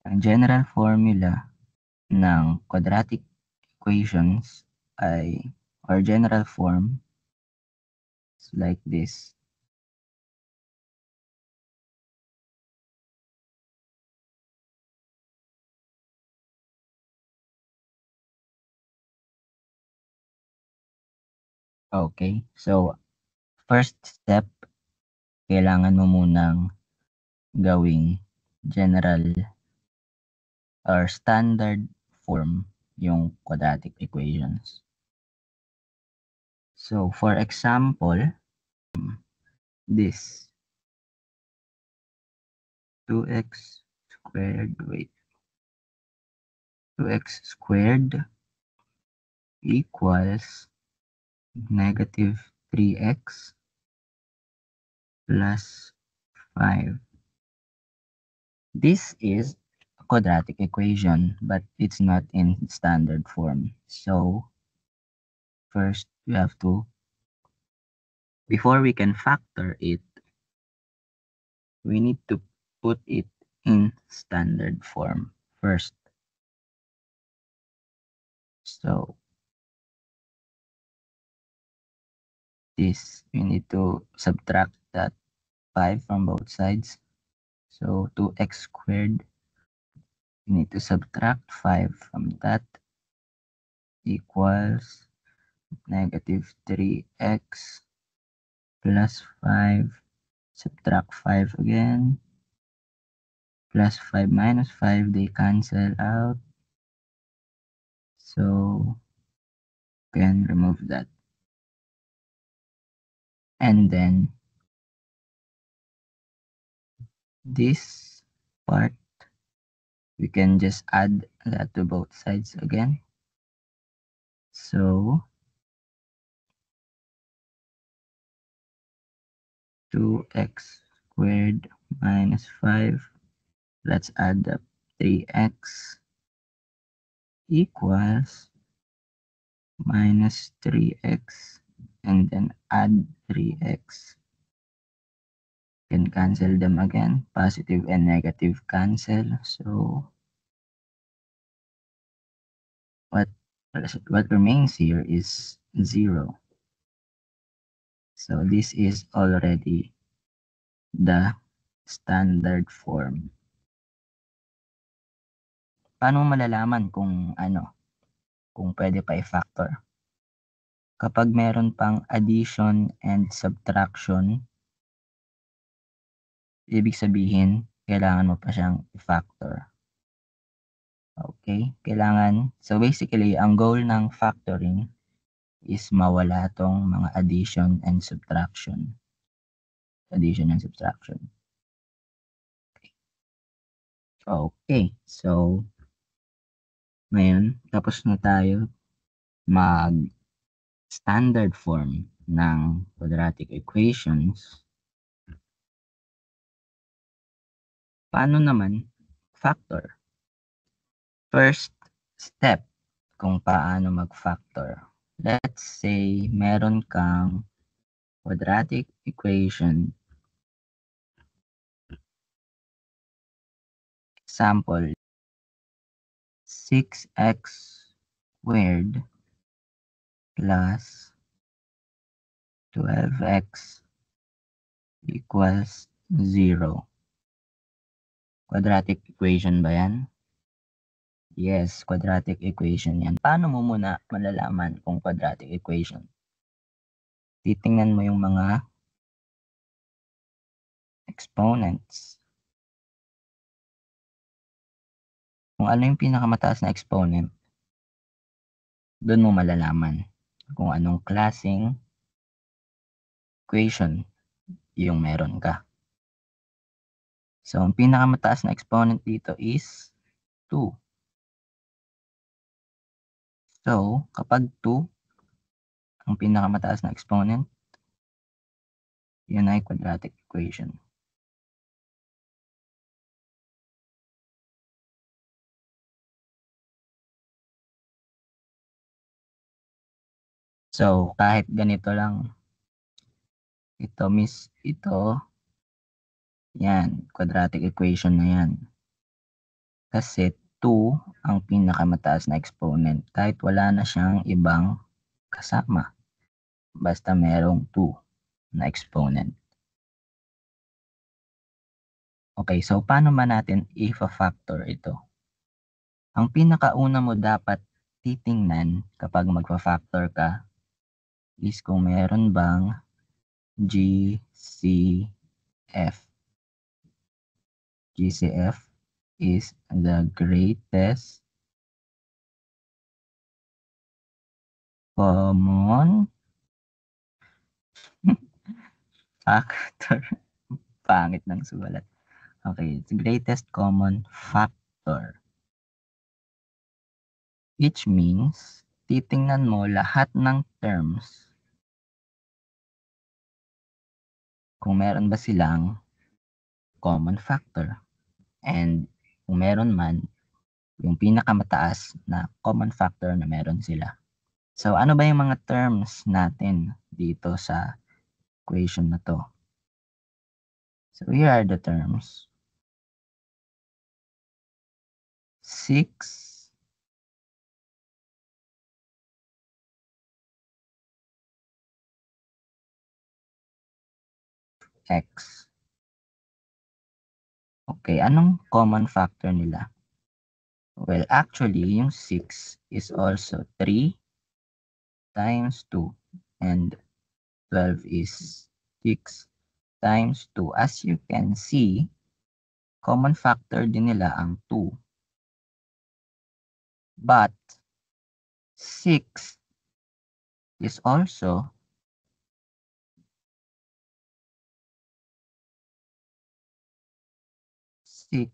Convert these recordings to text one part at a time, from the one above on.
Ang general formula ng quadratic equations ay, or general form, is like this. Okay, so first step, kailangan mo munang gawing general or standard form yung quadratic equations. So for example, this 2x squared, 2x squared equals negative 3x plus 5. This is a quadratic equation, but it's not in standard form. So first we have to, before we can factor it, we need to put it in standard form first. So this, we need to subtract that 5 from both sides. So 2x squared, we need to subtract 5 from that, equals negative 3x plus 5, subtract 5 again, plus 5 minus 5, they cancel out. So can remove that. And then this part, we can just add that to both sides again. So 2x squared minus 5, let's add up 3x equals minus 3x, and then add 3x. Can cancel them again, positive and negative cancel. So what remains here is 0. So this is already the standard form. Paano malalaman kung kung pwede pa i-factor? Kapag meron pang addition and subtraction, ibig sabihin, kailangan mo pa siyang i-factor. Okay? So basically, ang goal ng factoring is mawala tong mga addition and subtraction. Okay, so ngayon, tapos na tayo mag-standard form ng quadratic equations. Paano naman factor? First step kung paano mag-factor. Let's say meron kang quadratic equation. Example, 6x squared plus 12x equals 0. Quadratic equation ba yan? Yes, quadratic equation yan. Paano mo muna malalaman kung quadratic equation? Titingnan mo yung mga exponents. Kung ano yung pinakamataas na exponent, doon mo malalaman kung anong klaseng equation yung meron ka. So, ang pinakamataas na exponent dito is 2. So, kapag 2, ang pinakamataas na exponent, yun ay quadratic equation. So, kahit ganito lang, ito, yan, quadratic equation na yan. Kasi 2 ang pinakamataas na exponent kahit wala na siyang ibang kasama. Basta merong 2 na exponent. Okay, so paano ba natin ifa-factor ito? Ang pinakauna mo dapat titingnan kapag magfa-factor ka is kung meron bang GCF. GCF is the greatest common factor. Pangit ng sulat. Okay, it's the greatest common factor. Which means, titingnan mo lahat ng terms kung meron ba silang common factor. And kung meron man, yung pinakamataas na common factor na meron sila. So, ano ba yung mga terms natin dito sa equation na to? So, here are the terms. 6 x. Okay, anong common factor nila? Well, actually, yung 6 is also 3 times 2 and 12 is 6 times 2. As you can see, common factor din nila ang 2. But 6 is also 6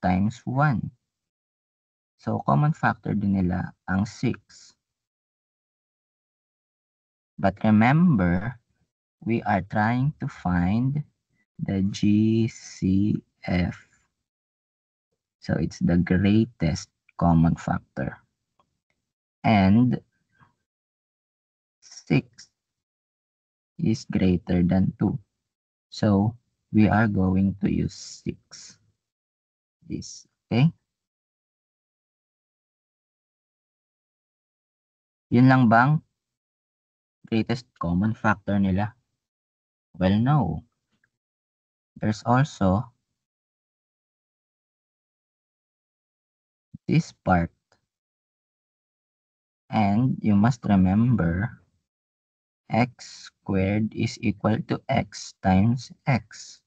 times 1. So, common factor din nila ang 6. But remember, we are trying to find the GCF. So, it's the greatest common factor. And 6 is greater than 2. So, we are going to use 6. This, okay? Yun lang bang greatest common factor nila? Well, no. There's also this part. And you must remember, x squared is equal to x times x.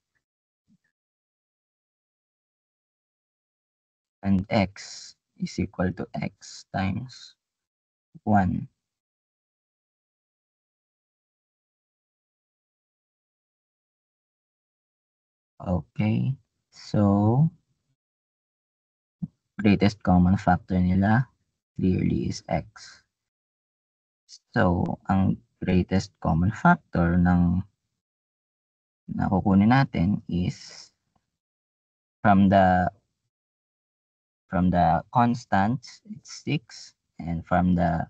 And x is equal to x times 1. Okay, so greatest common factor nila clearly is x. So, ang greatest common factor ng nakukunin natin is from the constants, it's 6, and from the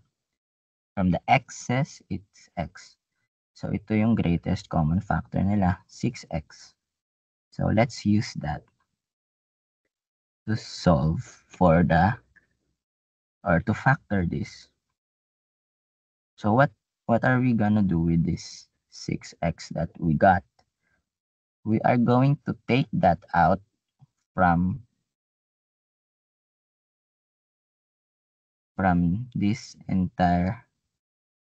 x's, it's x. So, ito yung greatest common factor nila, 6x. So, let's use that to solve for to factor this. So, what are we gonna do with this 6x that we got? We are going to take that out from this entire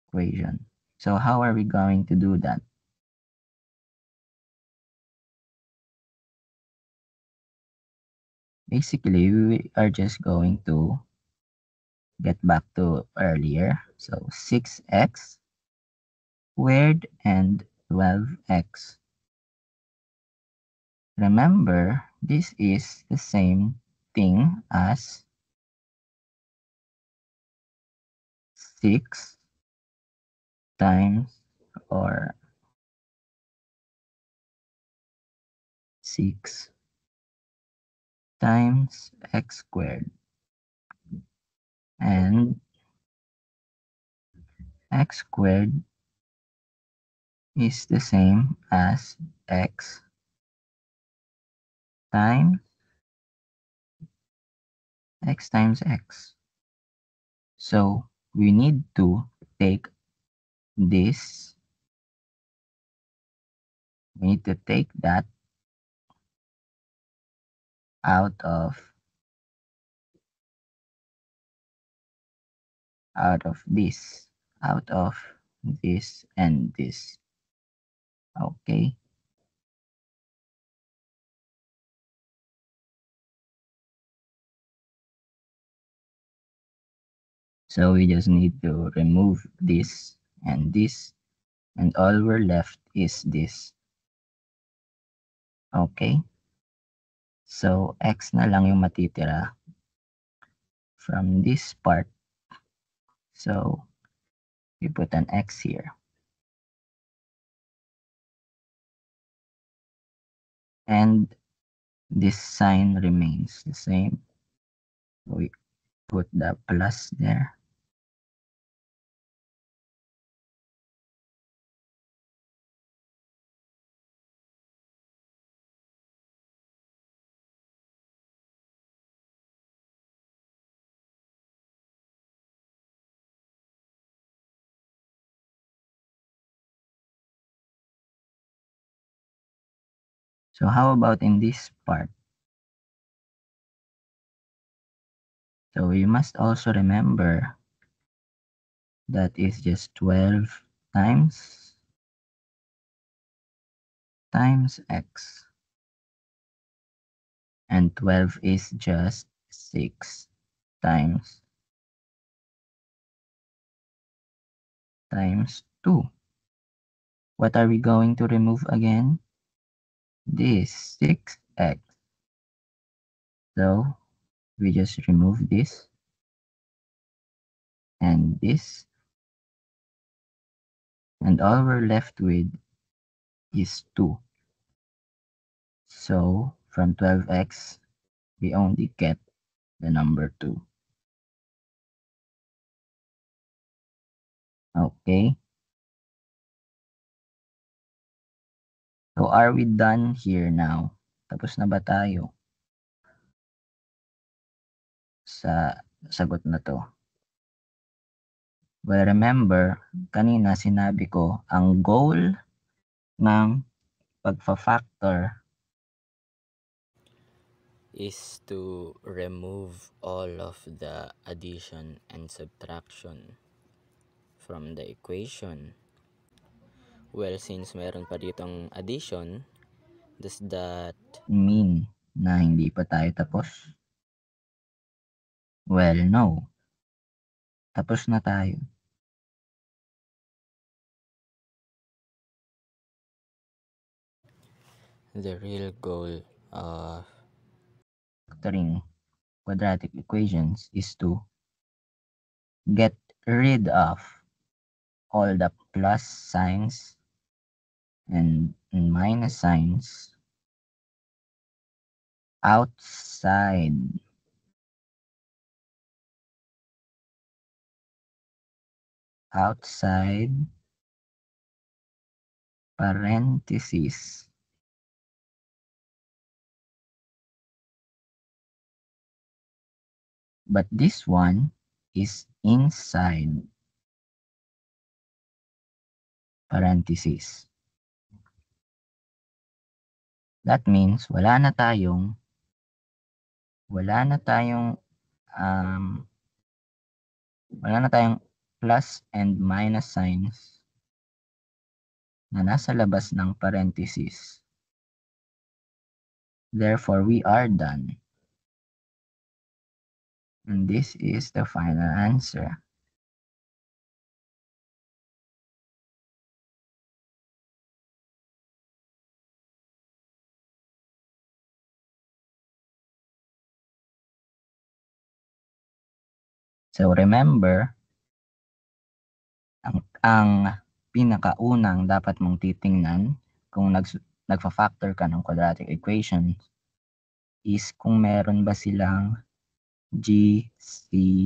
equation. So, how are we going to do that? Basically, we are just going to get back to earlier. So 6x squared and 12x. Remember, this is the same thing as 6 times or 6 times x squared, and x squared is the same as x times x times x. So we need to take this, we need to take that out of this, out of this and this. Okay. So we just need to remove this, and all we're left is this. Okay? So x na lang yung matitira from this part. So we put an x here. And this sign remains the same. We put the plus there. So how about in this part? So you must also remember that is just 12 times x. And 12 is just 6 times 2. What are we going to remove again? This 6x. So we just remove this and this, and all we're left with is 2. So from 12x, we only get the number 2. Okay. So are we done here now? Tapos na ba tayo sa sagot na to? Well, remember, kanina sinabi ko, ang goal ng pagfa-factor is to remove all of the addition and subtraction from the equation. Well, since meron pa ditong addition, does that mean na hindi pa tayo tapos? Well, no. Tapos na tayo. the real goal of Factoring quadratic equations is to get rid of all the plus signs and minus signs outside parentheses. But this one is inside parentheses. That means wala na tayong plus and minus signs na nasa labas ng parentheses. Therefore, we are done. And this is the final answer. So remember, ang pinakaunang dapat mong titingnan kung nagfa-factor ka ng quadratic equation is kung meron ba silang GCF.